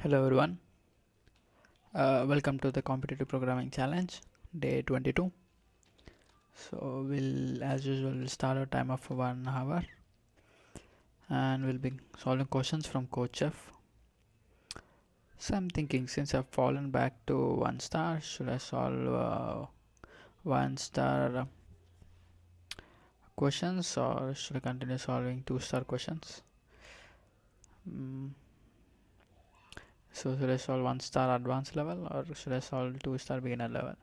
Hello everyone, welcome to the competitive programming challenge day 22. So we'll as usual start a time of 1 hour and we'll be solving questions from Coach F. So I'm thinking, since I've fallen back to 1 star, should I solve 1 star questions or should I continue solving 2 star questions? Mm, so should I solve 1 star advanced level or should I solve 2 star beginner level?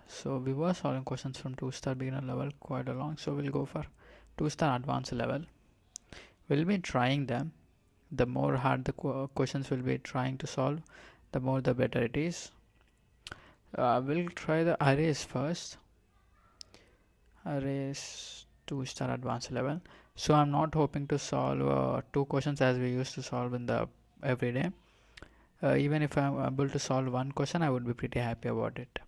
So we were solving questions from 2 star beginner level quite a long, so we'll go for 2 star advanced level. We'll be trying them. The more hard the questions will be trying to solve, the more the better it is. We'll try the arrays first. Arrays 2 star advanced level. So I'm not hoping to solve two questions as we used to solve in the everyday. Even if I'm able to solve one question, I would be pretty happy about it.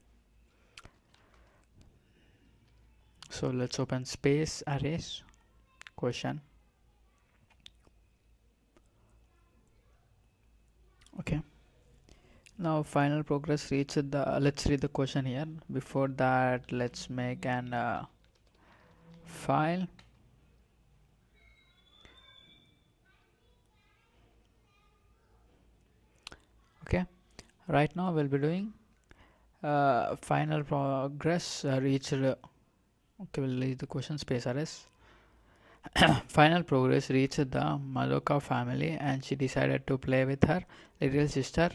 So let's open space arrays question. Okay. Now final progress reached the. Let's read the question here. Before that, let's make an file. Okay. Right now we'll be doing final progress reached. Okay, we'll leave the question space arrays. Final progress reached the Maloka family, and she decided to play with her little sister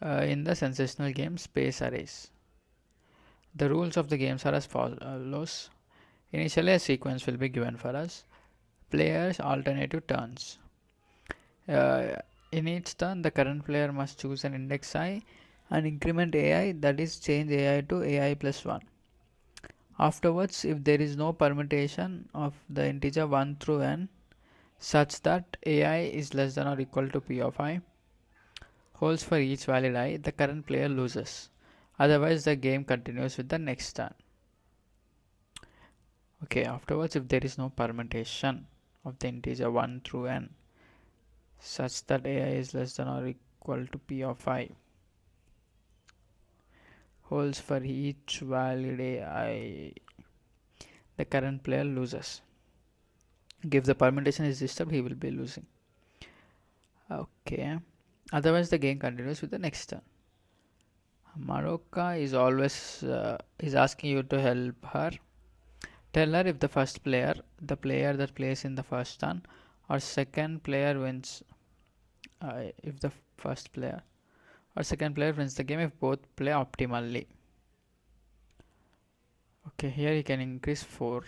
in the sensational game Space Arrays. The rules of the games are as follows. Initially, a sequence will be given for us. Players alternative turns. Uh, in each turn, the current player must choose an index I and increment AI, that is, change AI to AI plus 1. Afterwards, if there is no permutation of the integer 1 through n such that AI is less than or equal to P of I, holds for each valid I, the current player loses. Otherwise, the game continues with the next turn. Okay, afterwards, if there is no permutation of the integer 1 through n such that AI is less than or equal to P of I, holds for each valid AI, the current player loses. If the permutation is disturbed, he will be losing. Okay. Otherwise, the game continues with the next turn. Maroka is always is asking you to help her. Tell her if the first player, the player that plays in the first turn, or second player wins. If the first player or second player wins the game if both play optimally. Okay, here you can increase 4.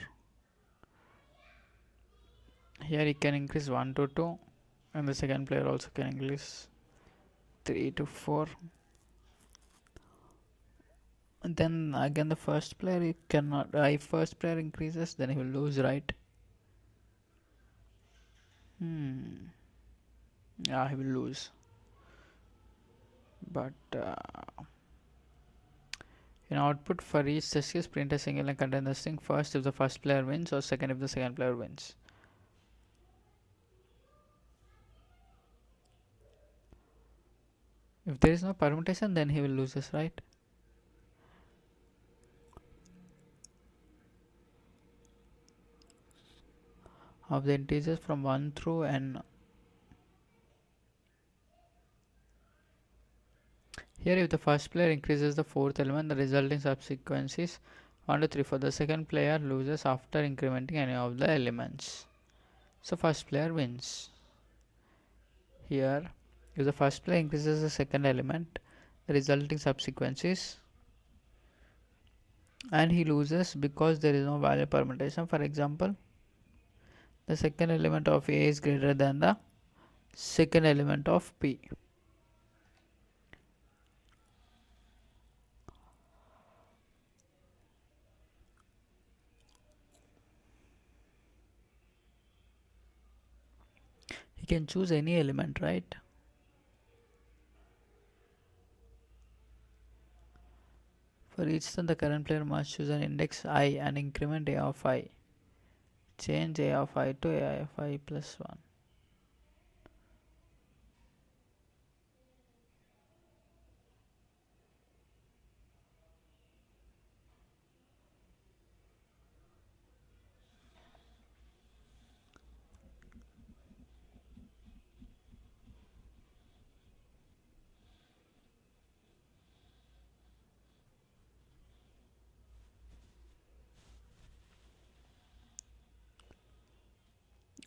Here you can increase 1 to 2, and the second player also can increase 3 to 4. And then again the first player you cannot. If first player increases, then he will lose, right? Yeah, he will lose. But in output for each test case, print a single and contain the string first if the first player wins, or second if the second player wins. If there is no permutation, then he will lose this, right? Of the integers from 1 through n. Here, if the first player increases the fourth element, the resulting subsequence is 1 to 3 4. The second player loses after incrementing any of the elements. So, first player wins. Here, if the first player increases the second element, the resulting subsequence is, and he loses because there is no value permutation. For example, the second element of A is greater than the second element of P. He can choose any element, right? For each turn, the current player must choose an index I and increment A of I. Change A of I to A of I plus 1.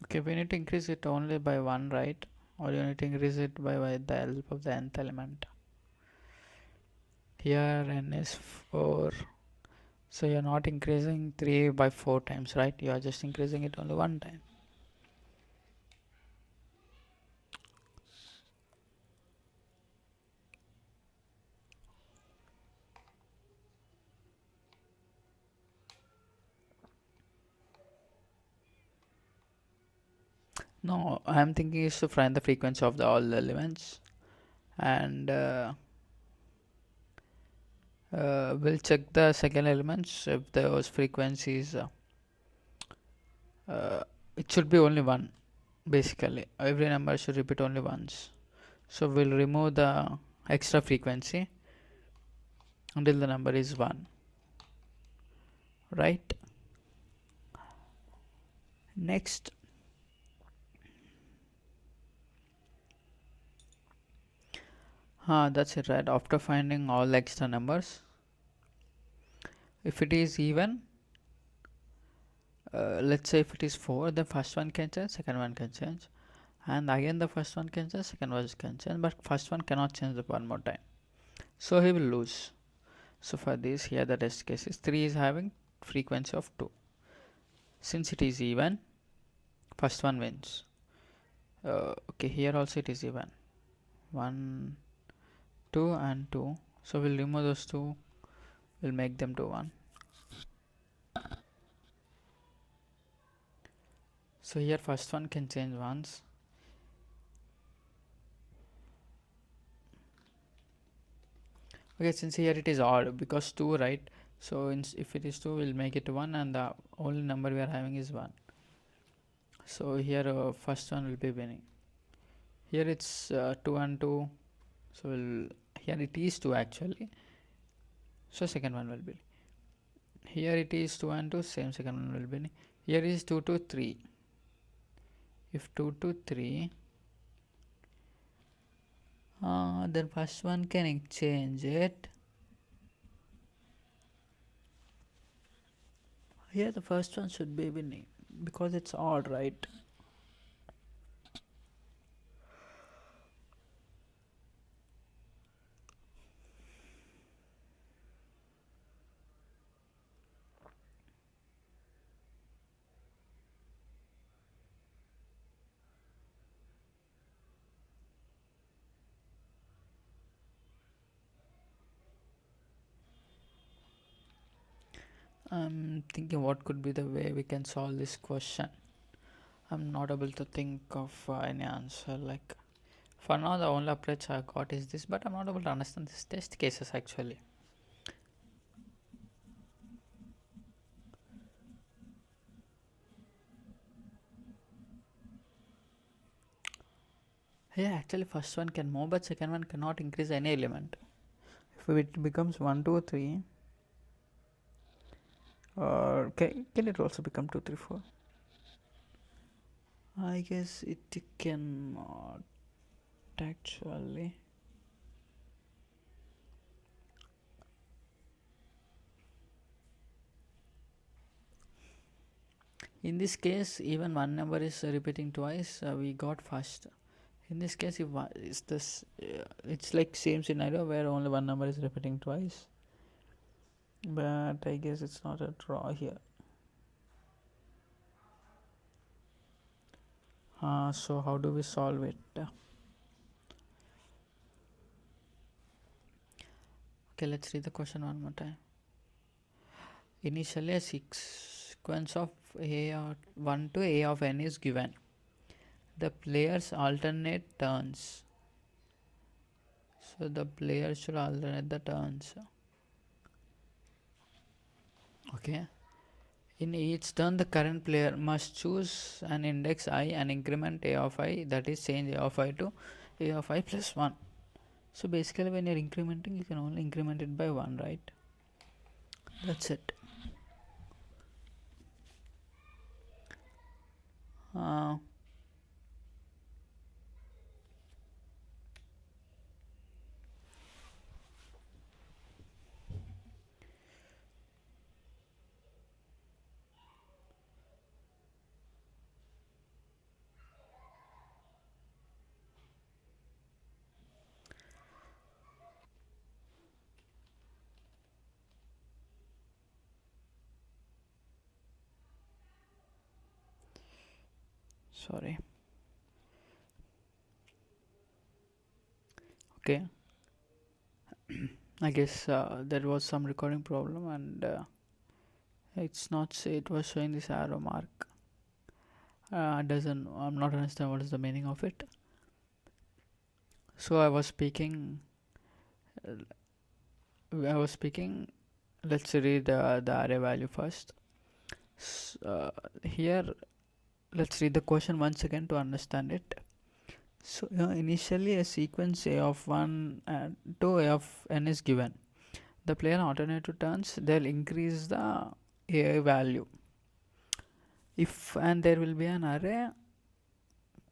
Okay, we need to increase it only by 1, right? Or you need to increase it by the help of the nth element. Here n is 4. So you're not increasing 3 by 4 times, right? You are just increasing it only 1 time. No, I'm thinking is to find the frequency of all the elements, and we'll check the second elements if those frequencies. It should be only 1. Basically, every number should repeat only once. So we'll remove the extra frequency until the number is 1, right? Next, that's it, right? After finding all the extra numbers, if it is even, let's say if it is 4, the first one can change, second one can change, and again the first one can change, second one can change, but first one cannot change the one more time, so he will lose. So for this, here the test case is 3 is having frequency of 2. Since it is even, first one wins. Okay, here also it is even, 1, 2 and 2, so we'll remove those 2, we'll make them to 1. So here first one can change once. Okay, since here it is odd because 2, right? So if it is 2, we'll make it 1, and the only number we are having is 1. So here first one will be winning. Here it's 2 and 2, so here it is 2 actually, so second one will be. Here it is 2 and 2, same second one will be. Here is 2 to 3. If 2 to 3, then first one can exchange it. Here the first one should be winning because it's odd, right? I'm thinking what could be the way we can solve this question. I'm not able to think of any answer. Like for now, the only approach I got is this, but I'm not able to understand these test cases actually. Yeah, actually, first one can move, but second one cannot increase any element. If it becomes 1, 2, 3, or can it also become 2, 3, 4? I guess it cannot actually. In this case, even one number is repeating twice, we got first. In this case, if is this, it's like same scenario where only one number is repeating twice. But I guess it's not a draw here. So how do we solve it? Okay, let's read the question one more time. Initially, a sequence of a of 1 to a of n is given. The players alternate turns. So the players should alternate the turns. Okay. In each turn, the current player must choose an index I and increment a of I, that is change a of I to a of I plus 1. So basically, when you're incrementing, you can only increment it by 1, right? That's it. Sorry. Okay, I guess there was some recording problem, and it's not say it was showing this arrow mark. Doesn't I'm not understand what is the meaning of it. So I was speaking. Let's read the array value first. Here, let's read the question once again to understand it. So initially a sequence a of 1 and to a of n is given. The player alternative turns, they'll increase the a value. If and there will be an array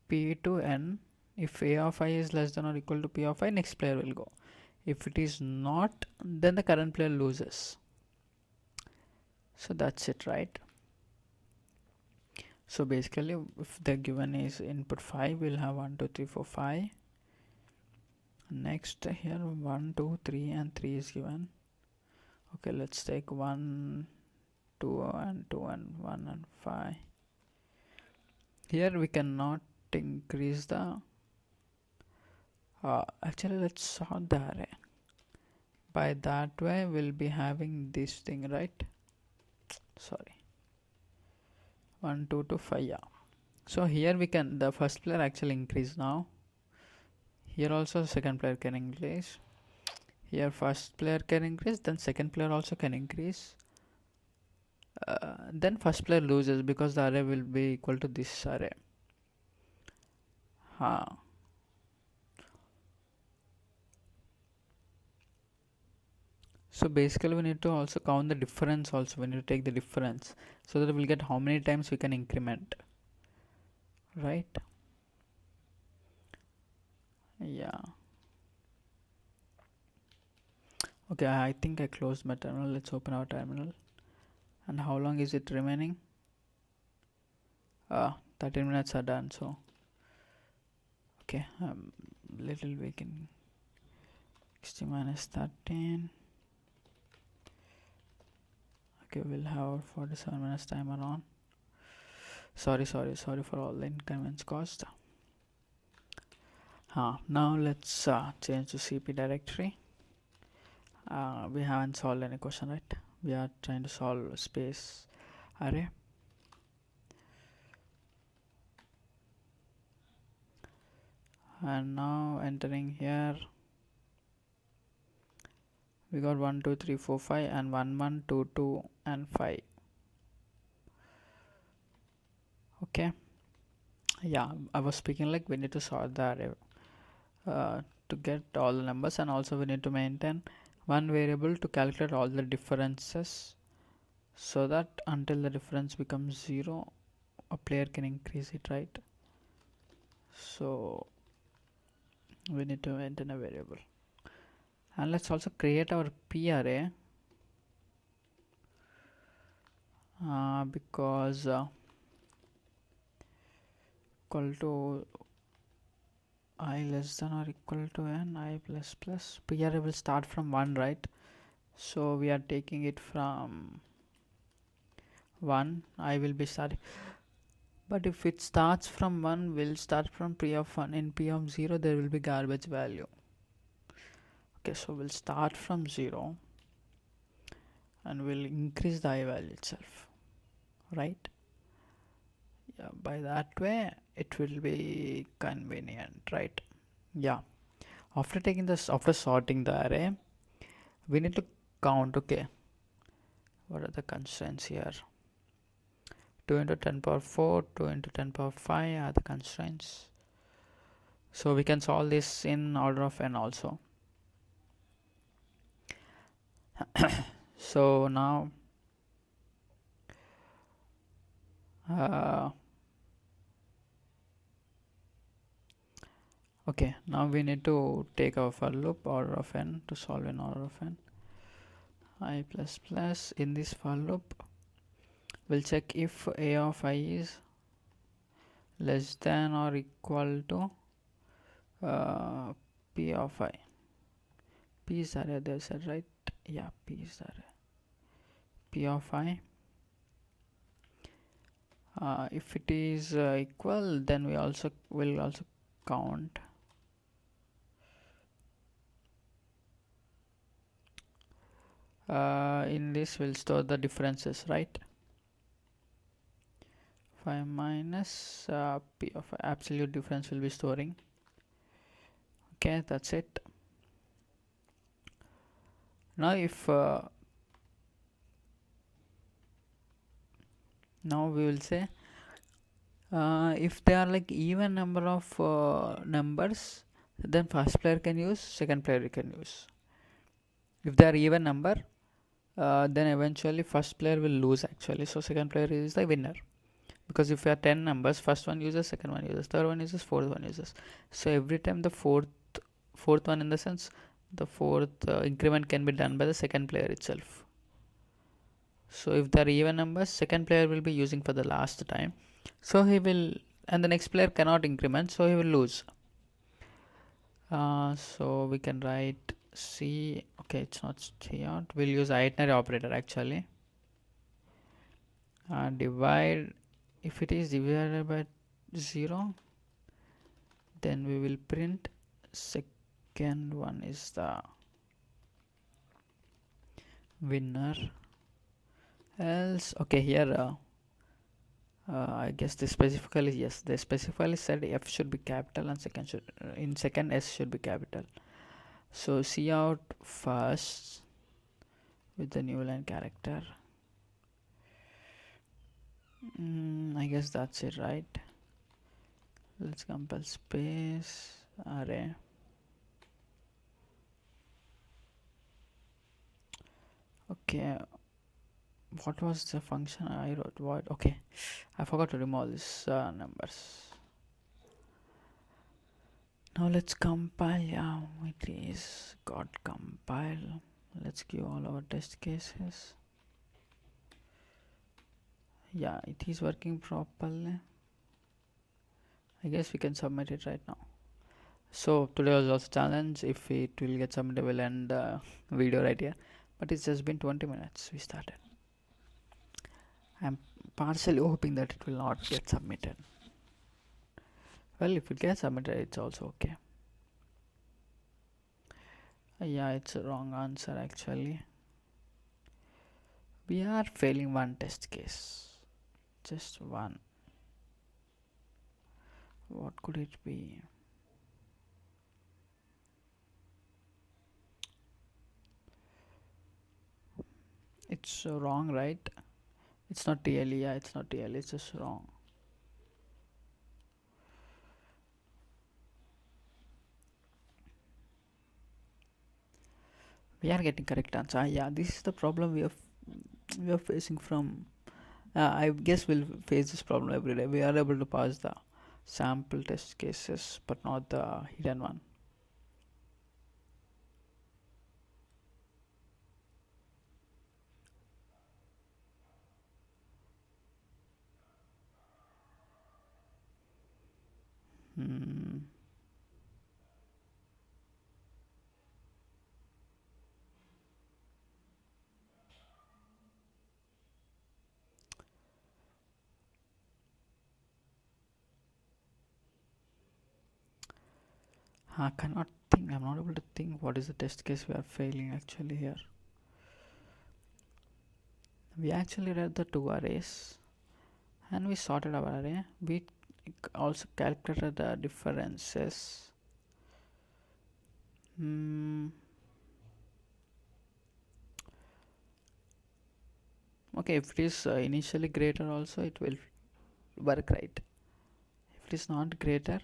p to n. If a of I is less than or equal to p of I, next player will go. If it is not, then the current player loses. So that's it, right? So basically, if the given is input 5, we'll have 1, 2, 3, 4, 5. Next here 1, 2, 3 and 3 is given. Okay, let's take 1, 2 and 2 and 1 and 5. Here we cannot increase the actually let's sort the array. By that way we'll be having this thing, right? Sorry, 1, 2 to 5. Yeah, so here we can the first player actually increase now. Here also second player can increase. Here first player can increase, then second player also can increase. Then first player loses because the array will be equal to this array. So basically we need to also count the difference also. We need to take the difference so that we'll get how many times we can increment, right? Yeah. Okay, I think I closed my terminal. Let's open our terminal. And how long is it remaining? 13 minutes are done. So okay, little we can 60 minus 13. Okay, we'll have 47 minutes timer on. Sorry for all the inconvenience caused. Now let's change to CP directory. We haven't solved any question, right? We are trying to solve space array. And now entering here, we got 1, 2, 3, 4, 5 and 1, 1, 2, 2 and 5. Okay, yeah, I was speaking like we need to sort the array to get all the numbers, and also we need to maintain one variable to calculate all the differences, so that until the difference becomes 0 a player can increase it, right? So we need to maintain a variable. And let's also create our p array because equal to I less than or equal to n I plus plus. P array will start from 1, right? So we are taking it from 1. I will be starting, but if it starts from 1, we'll start from p of 1. In p of 0 there will be garbage value. Okay, so we'll start from 0 and we'll increase the I value itself, right? Yeah, by that way it will be convenient, right? Yeah, after sorting the array, we need to count. Okay, what are the constraints here? 2 into 10 power 4, 2 into 10 power 5 are the constraints. So we can solve this in order of n also. So now okay, now we need to take our for loop order of n to solve in order of n. I plus plus in this for loop, we'll check if a of I is less than or equal to p of I. P is array, they said, right? Yeah, p is array. P of I If it is equal, then we also will also count. In this we'll store the differences, right? 5 minus p of absolute difference will be storing. Okay, that's it. Now if now we will say if they are like even number of numbers, then first player can use, second player can use. If they are even number, then eventually first player will lose actually, so second player is the winner. Because if you have 10 numbers, first one uses, second one uses, third one uses, fourth one uses. So every time the fourth one, in the sense the fourth increment can be done by the second player itself. So if there are even numbers, second player will be using for the last time, so he will, and the next player cannot increment, so he will lose. So we can write C. Okay, it's not C out. We'll use iterary operator actually. Divide. If it is divided by 0, then we will print second one is the winner. Else, okay, here I guess they specifically, yes, they specifically said F should be capital and second should in second S should be capital. So C out first with the new line character. I guess that's it, right? Let's compile space array. Okay, what was the function I wrote? What? Okay, I forgot to remove these numbers. Now let's compile. Yeah, it is got compile. Let's give all our test cases. Yeah, it is working properly. I guess we can submit it right now. So today was also challenge. If it will get submitted, we'll end the video right here. But it's just been 20 minutes we started. I'm partially hoping that it will not get submitted. Well, if it gets submitted, it's also okay. Yeah, it's a wrong answer actually. We are failing one test case. Just one. What could it be? It's wrong, right? It's not TL. Yeah, it's not TL. It's just wrong. We are getting correct answer. Yeah, this is the problem we are facing from. I guess we'll face this problem every day. We are able to pass the sample test cases, but not the hidden one. Hmm. I cannot think. I'm not able to think what is the test case we are failing actually here. We actually read the two arrays and we sorted our array. We also calculated the differences. Okay, if it is initially greater also, it will work, right? If it is not greater,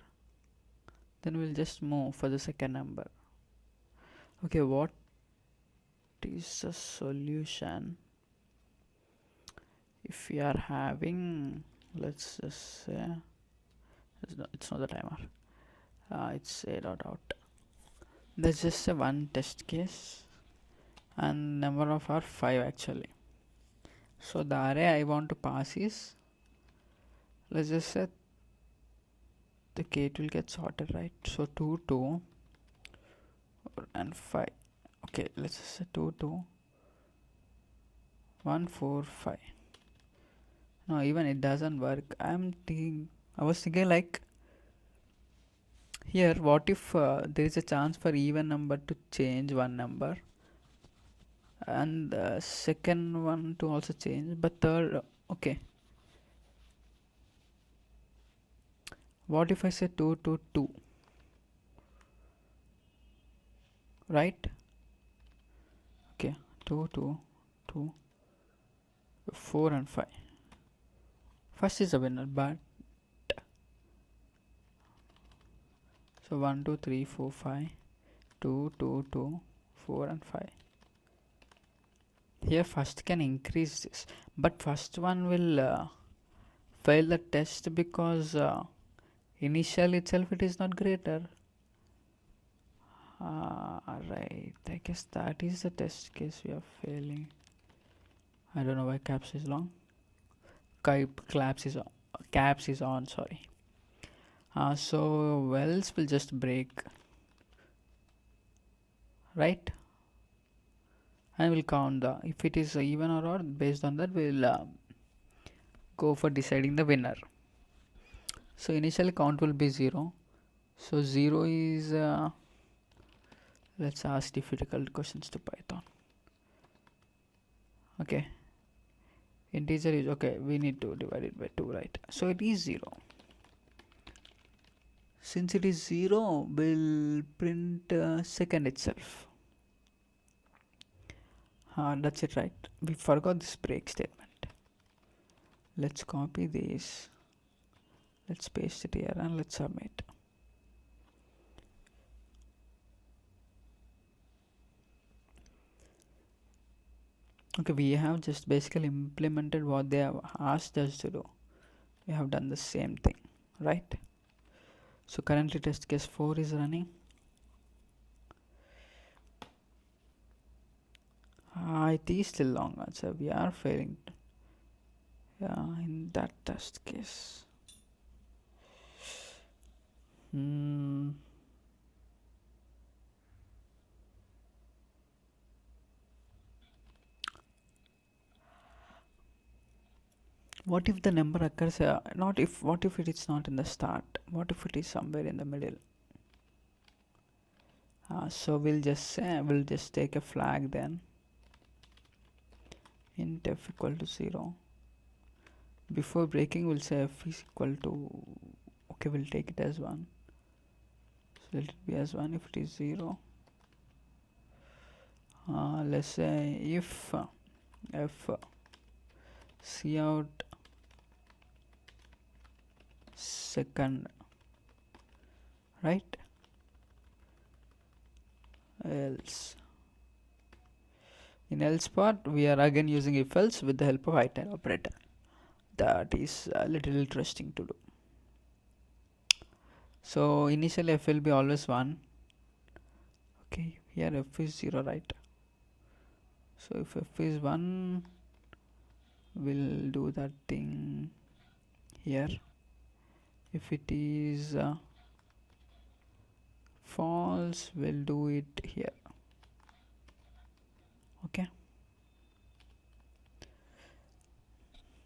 then we'll just move for the second number. Okay, what is the solution if we are having, let's just say, it's not the timer, it's a dot out. There's just a one test case and number of are 5 actually. So the array I want to pass is, let's just say, okay, it will get sorted, right? So 2 2 and 5. Okay, let's just say 2 2 1 4 5. No, even it doesn't work. I was thinking like here, what if there is a chance for even number to change one number and the second one to also change, but third, okay. What if I say 2 to 2, right? Okay, 2 to 2, 4 and 5. First is a winner, but so 1, 2, 3, 4, 5, 2, 2, 2, 4 and 5. Here first can increase this, but first one will fail the test because initial itself it is not greater. Right, I guess that is the test case we are failing. I don't know why caps is long. Caps is on. Caps is on. Sorry. So wells will just break, right? And we'll count the if it is even or odd. Based on that, we'll go for deciding the winner. So initially count will be 0. So 0 is let's ask difficult questions to Python. Okay, integer is okay, we need to divide it by 2, right? So it is 0. Since it is 0, we'll print second itself. That's it, right? We forgot this break statement. Let's copy this, let's paste it here and let's submit. Okay, we have just basically implemented what they have asked us to do. We have done the same thing, right? So currently test case 4 is running. It is still long answer. We are failing in that test case. What if the number occurs what if it is not in the start? What if it is somewhere in the middle? So we'll just take a flag then. Int f equal to 0. Before breaking, we'll say f is equal to, okay, we'll take it as 1. So let it be as 1 if it is 0. Let's say if f cout second, right? Else. In else part, we are again using if else with the help of item operator. That is a little interesting to do. So initially f will be always 1. Okay, here f is 0, right? So if f is 1, we'll do that thing here. If it is false, we'll do it here. Okay,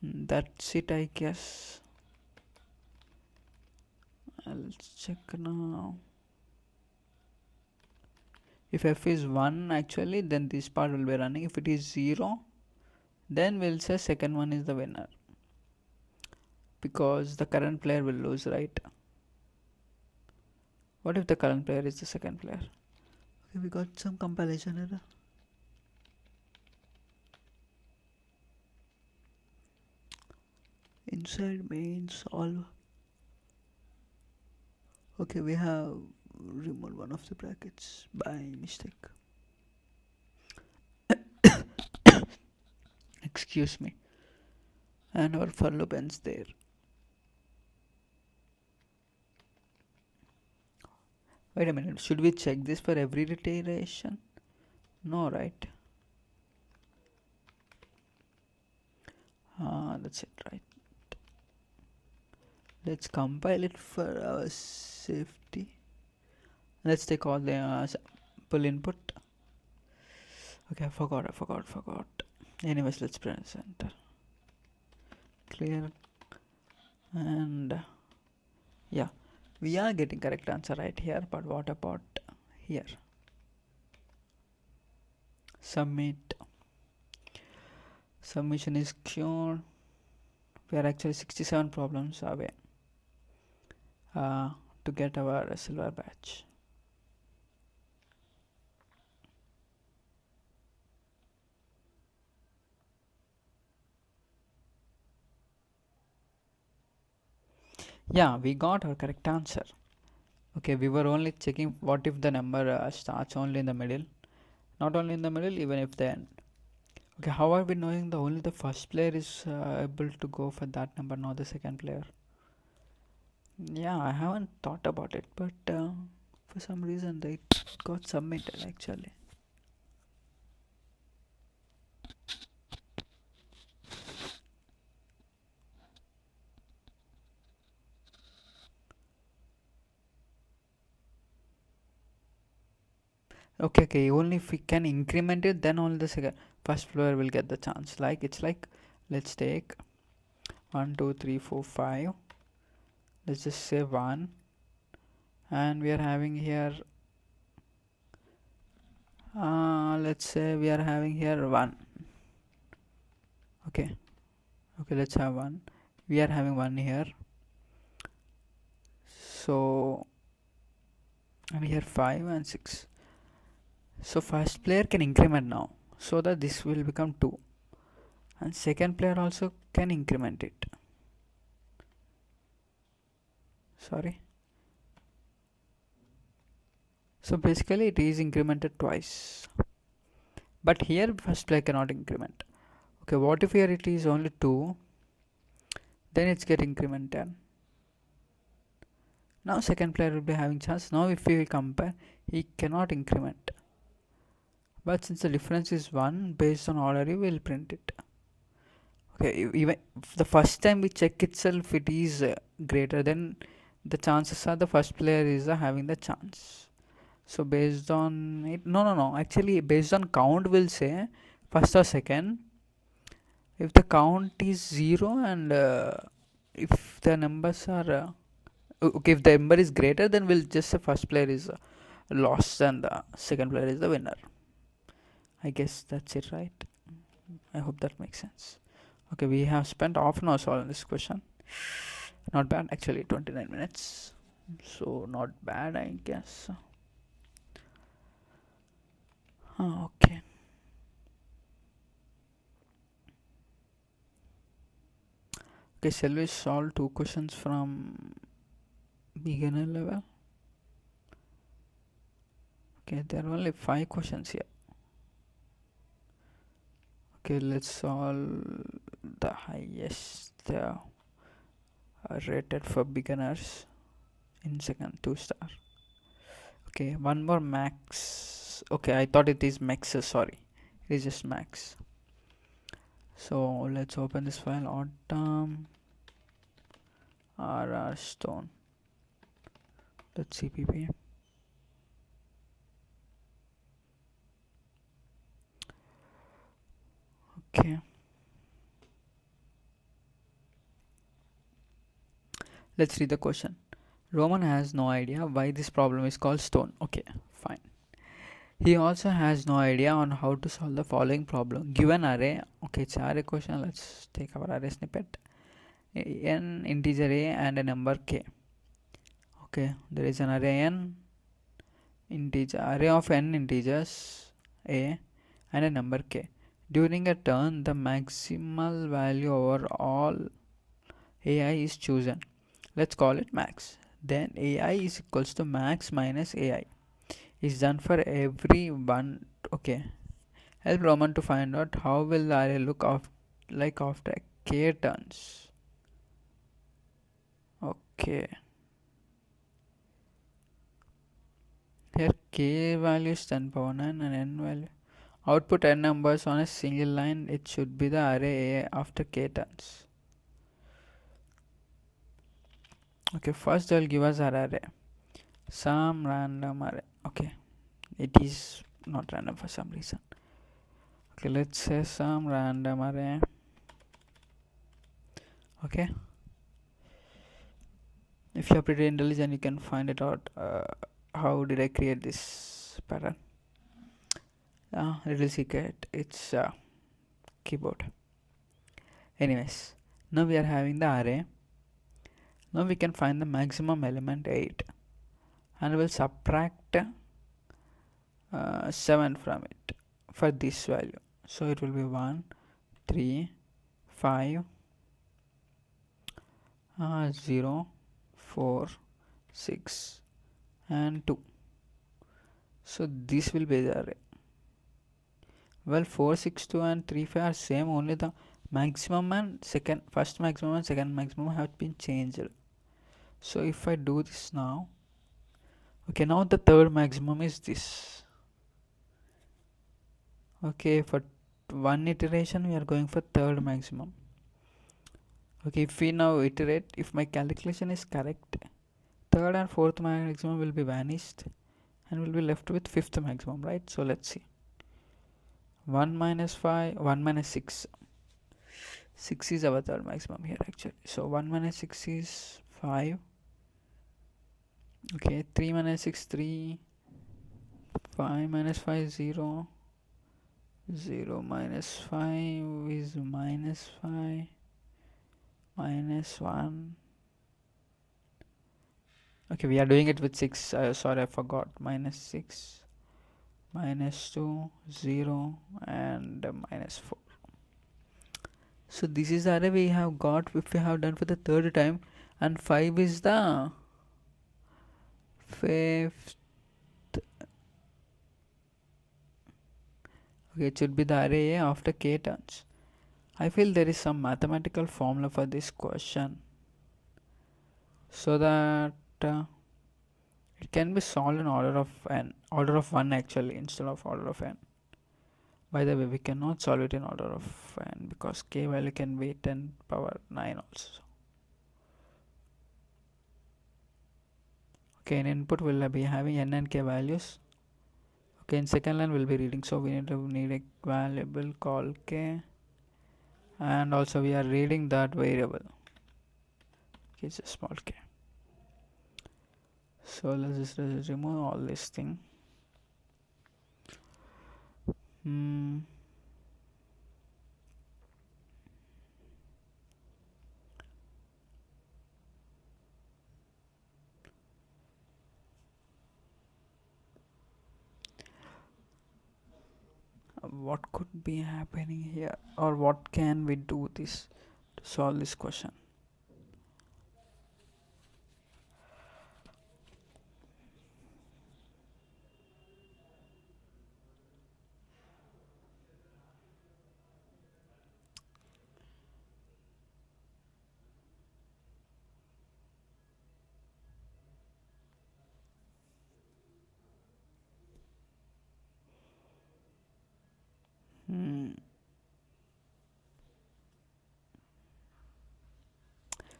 that's it, I guess. I'll check now. If f is 1 actually, then this part will be running. If it is 0, then we'll say second one is the winner, because the current player will lose, right? What if the current player is the second player? Okay, we got some compilation error. Inside main solve. Okay, we have removed one of the brackets by mistake. Excuse me. And our for loop ends there. Wait a minute, should we check this for every iteration? No, right? That's it, right? Let's compile it for our safety. Let's take all the sample input. Okay, I forgot. Anyways, let's press enter. clear. And yeah, we are getting correct answer right here, but what about here? Submit. Submission is cured. We are actually 67 problems away to get our silver badge. Yeah, we got our correct answer. Okay, we were only checking what if the number starts only in the middle, not only in the middle, even if the end. Okay, how are we knowing the only the first player is able to go for that number, not the second player? Yeah, I haven't thought about it, but for some reason they got submitted actually. Okay, only if we can increment it, then only the second first player will get the chance. Like it's like, let's take 1 2 3 4 5, let's just say 1, and we are having here let's say we are having here 1. Okay, let's have 1. We are having 1 here, so, and here 5 and 6. So first player can increment now, so that this will become 2, and second player also can increment it. Sorry, so basically it is incremented twice, but here first player cannot increment. Okay, what if here it is only 2, then it's get incremented. Now second player will be having chance. Now if we compare, he cannot increment, but since the difference is 1, based on order we will print it. Okay, even the first time we check itself it is greater, then the chances are the first player is having the chance. So based on it, no, actually based on count will say first or second. If the count is 0 and if the numbers are okay, if the number is greater, then we'll just say first player is lost and the second player is the winner. I guess that's it, right? I hope that makes sense. Okay, we have spent half an hour solving this question. Not bad, actually 29 minutes, so not bad, I guess. Okay, shall we solve 2 questions from beginner level? Okay, there are only 5 questions here. Okay, let's solve the highest rated for beginners in second, 2 star. Okay, one more max. Okay, I thought it is max, sorry, it is just max. So let's open this file, autumn rr stone .cpp. Okay, let's read the question. Roman has no idea why this problem is called stone. Okay, fine. He also has no idea on how to solve the following problem. Given array, okay, it's array question. Let's take our array snippet. N integer a and a number k. Okay, there is an array n integer, array of n integers a and a number k. During a turn, the maximal value over all ai is chosen. Let's call it max. Then ai is equals to max minus ai is done for every one. Okay, help Roman to find out how will the array look like after k turns. Okay, here k value is 10 power 9 and n value. Output n numbers on a single line. It should be the array a after k turns. Okay, first they'll give us our array, some random array. Okay, it is not random for some reason. Okay, let's say some random array Okay, if you're pretty intelligent, you can find it out. How did I create this pattern? Little secret, it's keyboard. Anyways, now we are having the array. Now we can find the maximum element 8, and we'll subtract 7 from it for this value. So it will be 1, 3, 5, 0, 4, 6, and 2. So this will be the array. Well, 4, 6, 2 and 3, 5 are same, only the maximum and first maximum and second maximum have been changed. So if I do this now, okay, now the third maximum is this. Okay, for one iteration we are going for third maximum. Okay, if we now iterate, if my calculation is correct, third and fourth maximum will be vanished and we'll be left with fifth maximum, right? So let's see. 1 minus 5, 1 minus 6. 6 is our third maximum here actually. So 1 minus 6 is 5. Okay, 3 minus 6, 3. 5 minus 5 is 0. 0 minus 5 is minus 5. Minus 1. Okay, we are doing it with 6. Sorry, I forgot. Minus 6. Minus 2. 0. And minus 4. So this is the array we have got if we have done for the third time, and 5 is the fifth. Okay, it should be the array after k turns. I feel there is some mathematical formula for this question, so that it can be solved in order of order of 1 actually instead of order of n. By the way, we cannot solve it in order of n because k value can be 10 power 9 also. Okay, in input we'll be having n and k values. Okay, in second line we'll be reading, so we need a variable called k, and also we are reading that variable. Okay, it's a small k. So let's just remove all this thing. What could be happening here, or what can we do this to solve this question?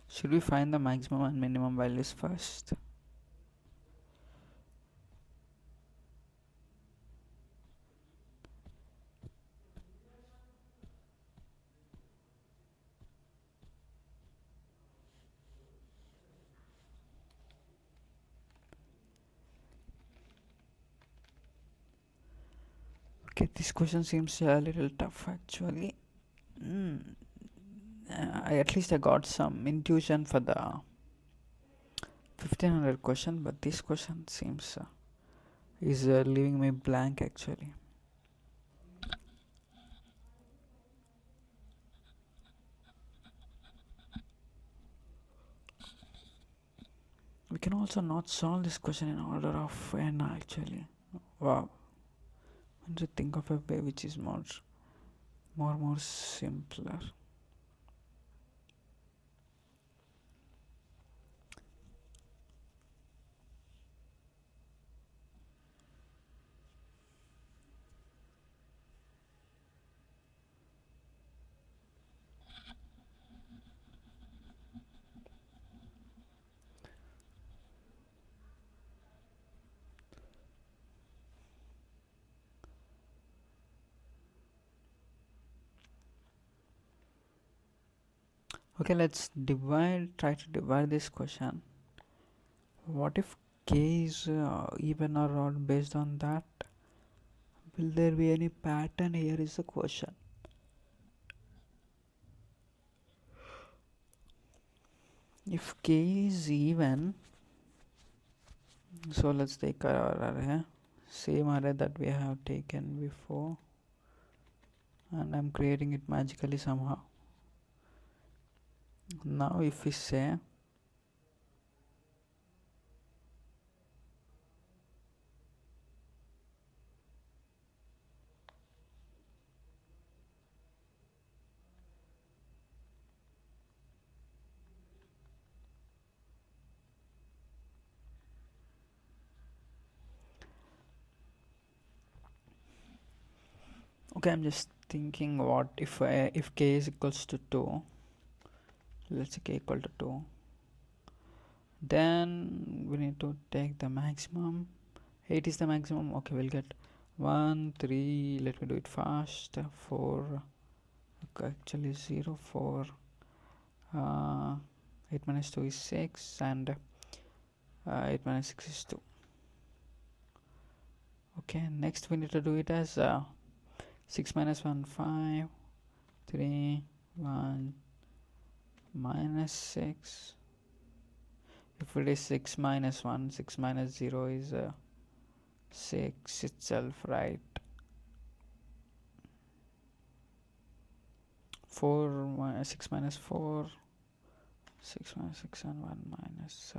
Should we find the maximum and minimum values first? Okay, this question seems a little tough actually. At least I got some intuition for the 1500 question, but this question seems is leaving me blank actually. We can also not solve this question in order of n actually. Wow. I want to think of a way which is more simpler. Okay, let's try to divide this question. What if k is even or odd? Based on that, will there be any pattern? Here is the question. If k is even, so let's take our array, same array that we have taken before, and I'm creating it magically somehow. Now if we say okay, I'm just thinking what if k is equals to 2, let's say k equal to 2, then we need to take the maximum. 8 is the maximum. Okay, we'll get 1 3, let me do it fast, 4, okay, actually 0 4, 8 minus 2 is 6, and 8 minus 6 is 2. Okay, next we need to do it as 6 minus 1 5, 3 1 minus 6. If it is 6 minus 1, 6 minus 0 is 6 itself, right? 6 minus 4, 6 minus 6, and 1 minus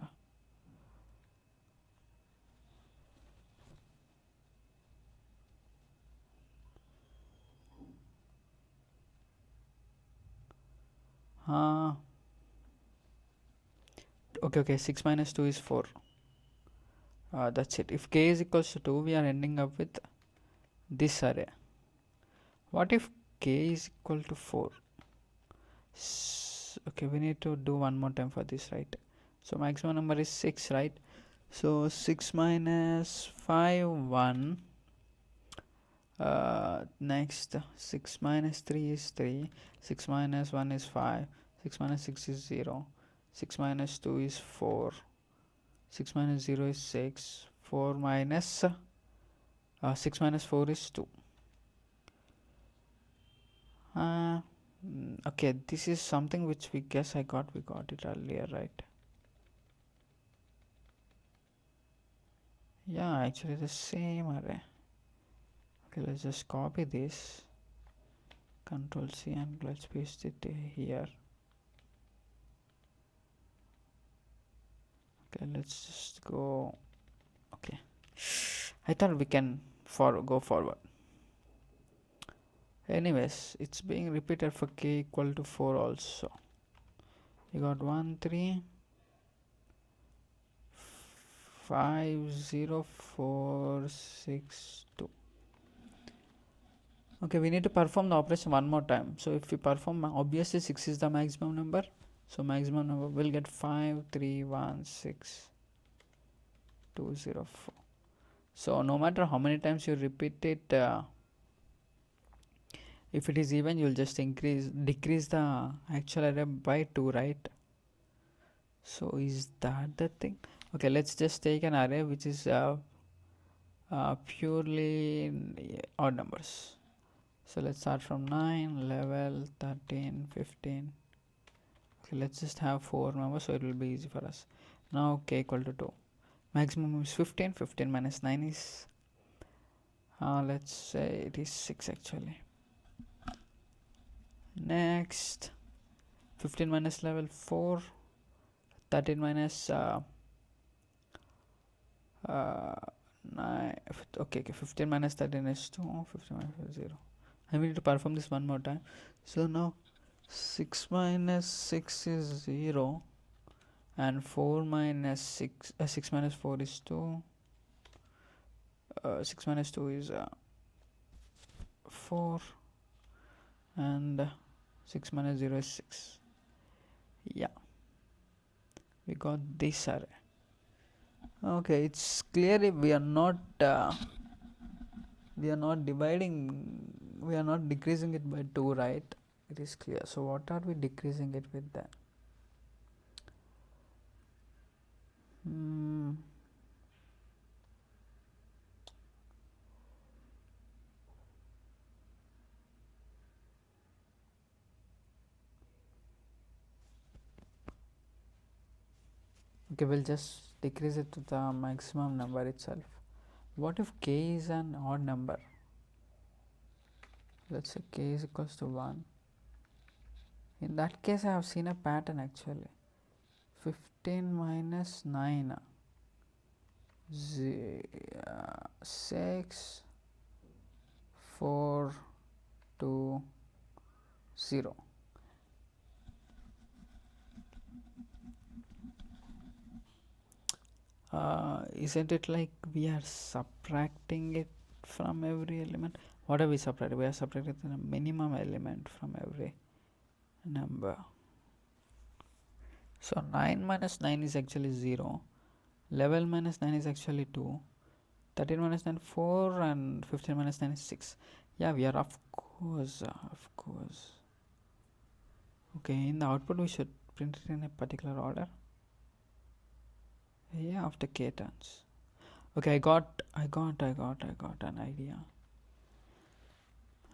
okay, 6 minus 2 is 4. That's it. If k is equals to 2, we are ending up with this array. What if k is equal to 4? Okay, we need to do one more time for this, right? So maximum number is 6, right? So 6 minus 5 1, next 6 minus 3 is 3, 6 minus 1 is 5, 6 minus 6 is 0, 6 minus 2 is 4, 6 minus 0 is 6, 4 minus 6 minus 4 is 2. Okay, this is something which we got it earlier, right? Yeah, actually the same array. Okay, let's just copy this, Control C, and let's paste it here. Okay, let's just go. Okay, I thought we can go forward. Anyways, it's being repeated for k equal to 4 also. You got 1 3 5 0 4 6 2. Okay, we need to perform the operation one more time. So if we perform, obviously 6 is the maximum number, so maximum number will get 5 3 1 6 2 0 4. So no matter how many times you repeat it, if it is even, you'll just decrease the actual array by 2, right? So is that the thing? Okay, let's just take an array which is purely odd numbers. So let's start from 9 11 13 15. Okay, let's just have 4 numbers so it will be easy for us. Now k equal to 2, maximum is 15. 15 minus 9 is let's say it is 6 actually. Next, 15 minus level 4, 13 minus 9. Okay, 15 minus 13 is 2, 15 minus 0. I need to perform this one more time. So now 6 minus 6 is 0, and 4 minus 6 minus 4 is 2. 6 minus 2 is 4, and 6 minus 0 is 6. Yeah, we got this array. Okay, it's clearly we are not dividing, we are not decreasing it by 2, right? it is clear. So what are we decreasing it with then? Okay, we'll just decrease it to the maximum number itself. What if k is an odd number? Let's say k is equals to 1. In that case, I have seen a pattern actually. 15 minus 9, 6, 4, 2, 0. Isn't it like we are subtracting it from every element? What are we subtracting? We are subtracting the minimum element from every number. So 9 minus 9 is actually 0. 11 minus 9 is actually 2. 13 minus 9 4, and 15 minus 9 is 6. Yeah, we are of course. Okay, in the output we should print it in a particular order. Yeah, after k turns. Okay, I got an idea.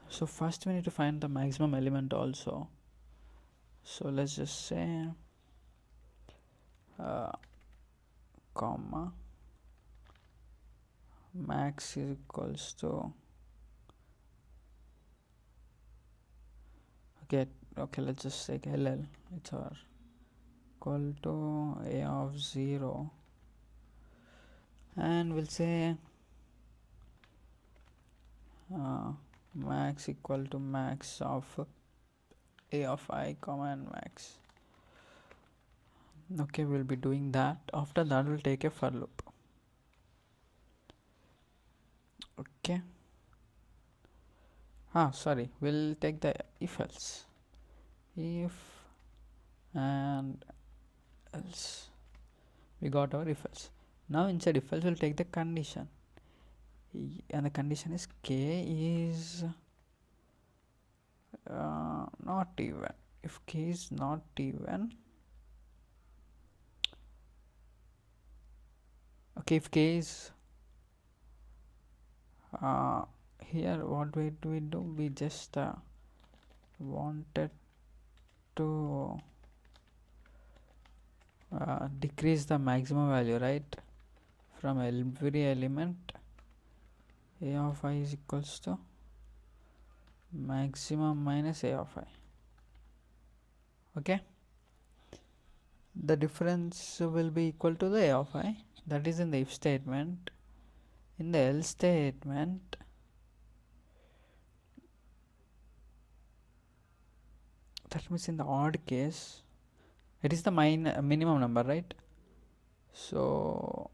So first we need to find the maximum element also. So let's just say comma max is equals to okay, let's just say LL, it's our equal to a of 0, and we'll say max equal to max of a of I comma and max. Okay, we'll be doing that. After that we'll take a for loop. Okay, sorry, we'll take the if else, if and else. We got our if else. Now inside if else we'll take the condition, and the condition is k is not even. If k is not even, okay, if k is here, what do we do? We just wanted to decrease the maximum value, right? From every element, a of I is equals to maximum minus a of I. Okay, the difference will be equal to the a of I. That is in the if statement. In the else statement, that means in the odd case, it is the minimum number, right? So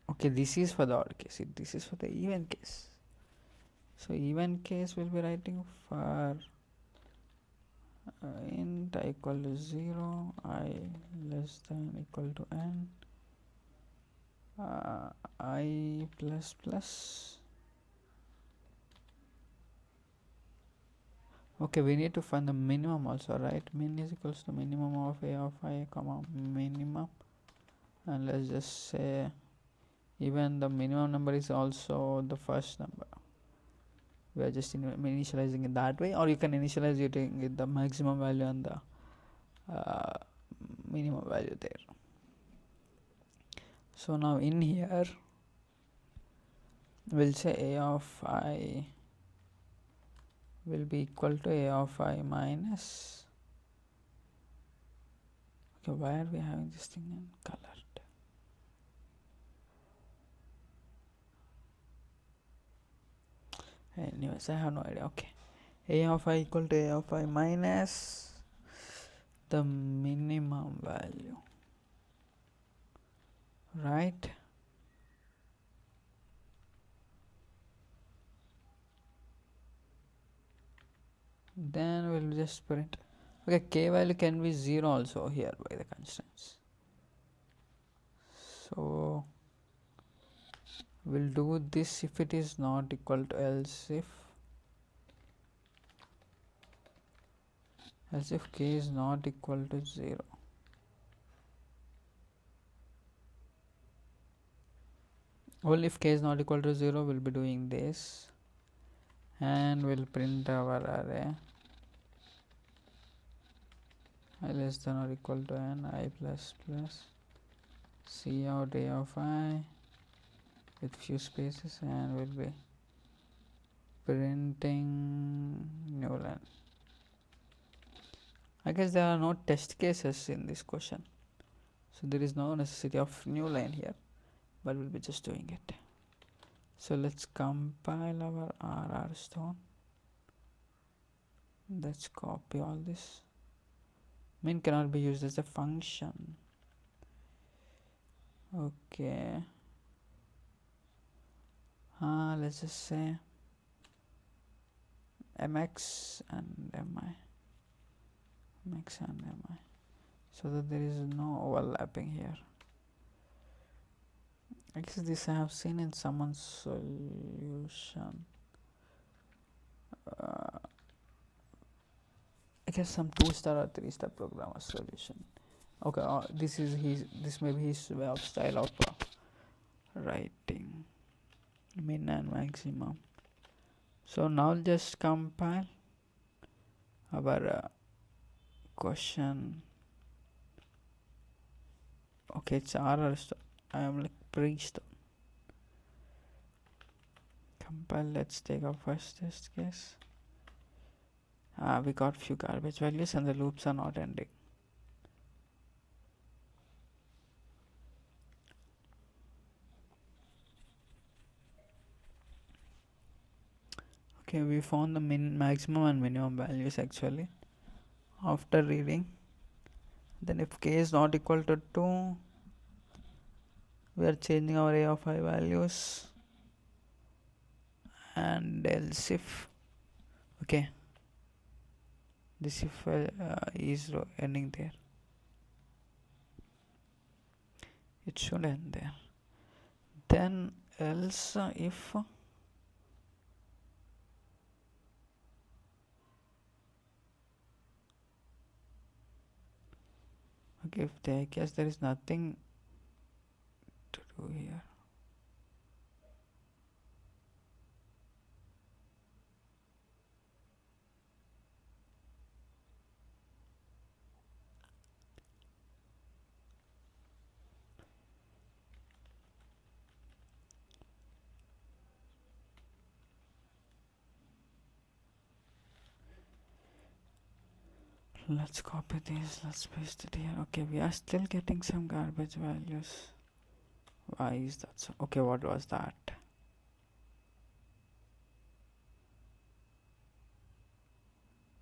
okay, this is for the odd case, this is for the even case. So even case we'll be writing for int I equal to 0, I less than equal to n, I plus plus. Okay, we need to find the minimum also, right? Min is equals to minimum of a of I comma minimum, and let's just say even the minimum number is also the first number. We are just initializing it that way, or you can initialize using the maximum value and the minimum value there. So now in here we'll say a of I will be equal to a of I minus, okay, why are we having this thing in colored? Anyways, I have no idea. Okay, a of I equal to a of I minus the minimum value, right? Then we'll just print. Okay, k value can be 0 also here by the constraints. So we'll do this if it is not equal to, else if else if k is not equal to 0. Well, if k is not equal to 0, we'll be doing this and we'll print our array I less than or equal to n I plus plus c out a of I with few spaces, and we'll be printing new line. I guess there are no test cases in this question, so there is no necessity of new line here, but we'll be just doing it. So let's compile our RR stone. Let's copy all this. Min cannot be used as a function. Okay. Let's just say mx and mi, mx and mi, so that there is no overlapping here. I guess this I have seen in someone's solution. I guess some 2-star or 3-star programmer solution. Okay, this may be his way of style of writing min and maximum. So now just compile our question. Okay, it's RR stone. I am like pre-stone. Compile. Let's take our first test case. We got few garbage values and the loops are not ending. Okay, we found the maximum and minimum values actually after reading. Then if k is not equal to 2, we are changing our a of I values, and else if, okay, this if is ending there, it should end there. Then else if okay, if I guess there is nothing to do here. Let's copy this, let's paste it here. Okay, we are still getting some garbage values. Why is that so? Okay, what was that?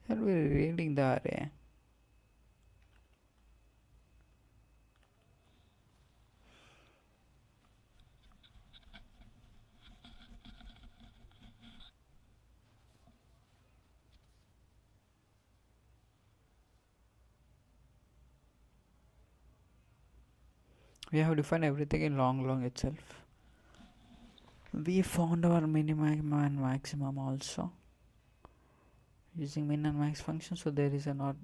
Are we reading the array? We have defined everything in long itself. We found our minimum and maximum also using min and max function, so there is a not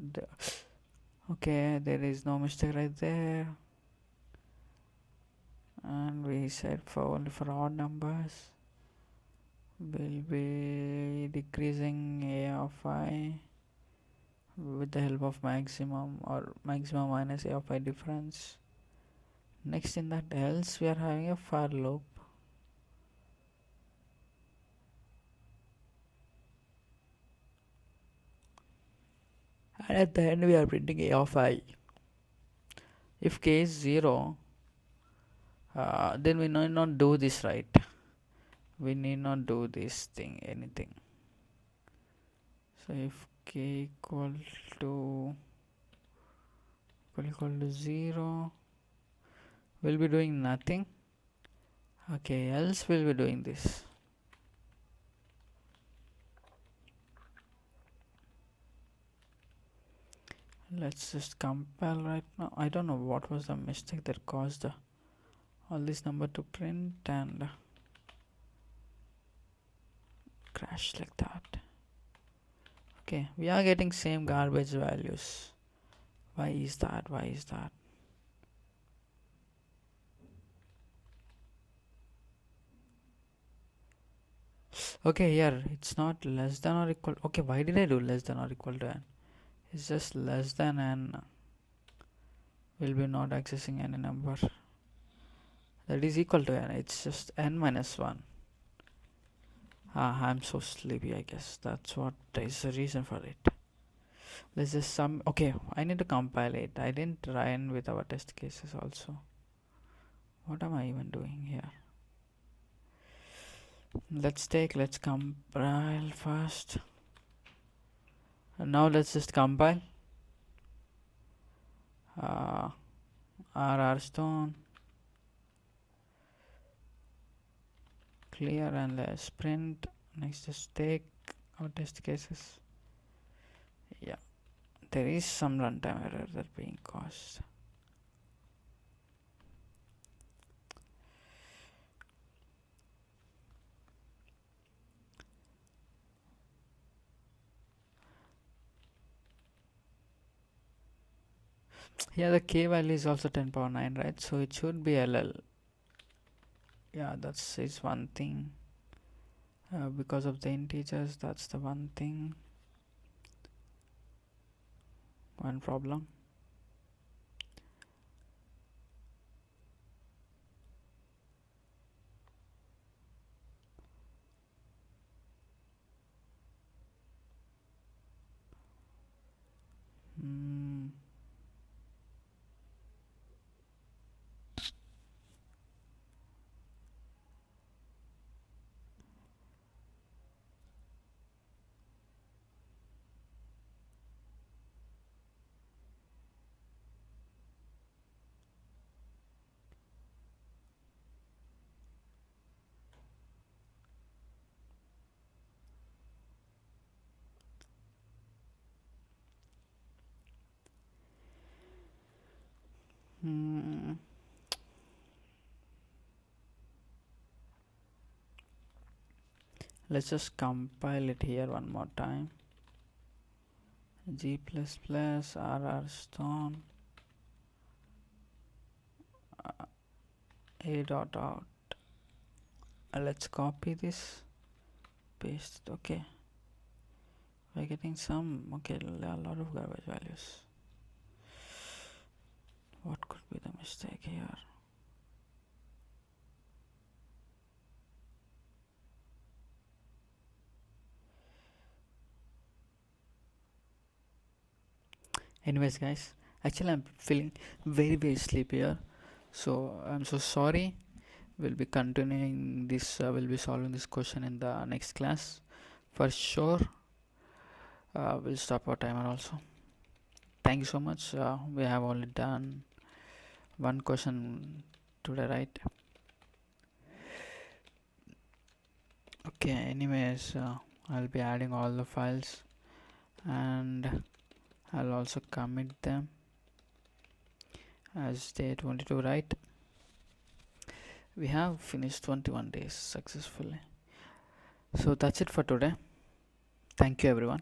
okay, there is no mistake right there. And we said for only for odd numbers we'll be decreasing a of I with the help of maximum or maximum minus a of I difference. Next, in that else we are having a for loop. And at the end we are printing a of I. If k is 0, then we need not do this, right? We need not do this thing, anything. So if k equal to 0, we'll be doing nothing. Okay, else we'll be doing this. Let's just compile right now. I don't know what was the mistake that caused all this number to print and crash like that. Okay, we are getting same garbage values. Why is that? Why is that? Okay, here it's not less than or equal. Okay, why did I do less than or equal to n? It's just less than n. Will be not accessing any number that is equal to n. It's just n minus 1. I'm so sleepy, I guess. That's what is the reason for it. Let's just sum. Okay, I need to compile it. I didn't run with our test cases also. What am I even doing here? Let's compile first. And now let's just compile. RR stone. Clear and let's print. Next just take our test cases. Yeah, there is some runtime error that being caused. Yeah, the k value is also 10 power 9, right? So it should be LL. Yeah, that's is one thing. Because of the integers, that's the one thing. One problem. Let's just compile it here one more time. G++ RR stone a dot out. Let's copy this, paste it. Okay, we're getting some. Okay, a lot of garbage values. What could be the mistake here? Anyways, guys, actually I'm feeling very sleepy here, so I'm so sorry. We'll be continuing this. We'll be solving this question in the next class for sure. We'll stop our timer also. Thank you so much. We have only done one question today, right? Okay, anyways, I'll be adding all the files and I'll also commit them as day 22, right? We have finished 21 days successfully. So that's it for today. Thank you, everyone.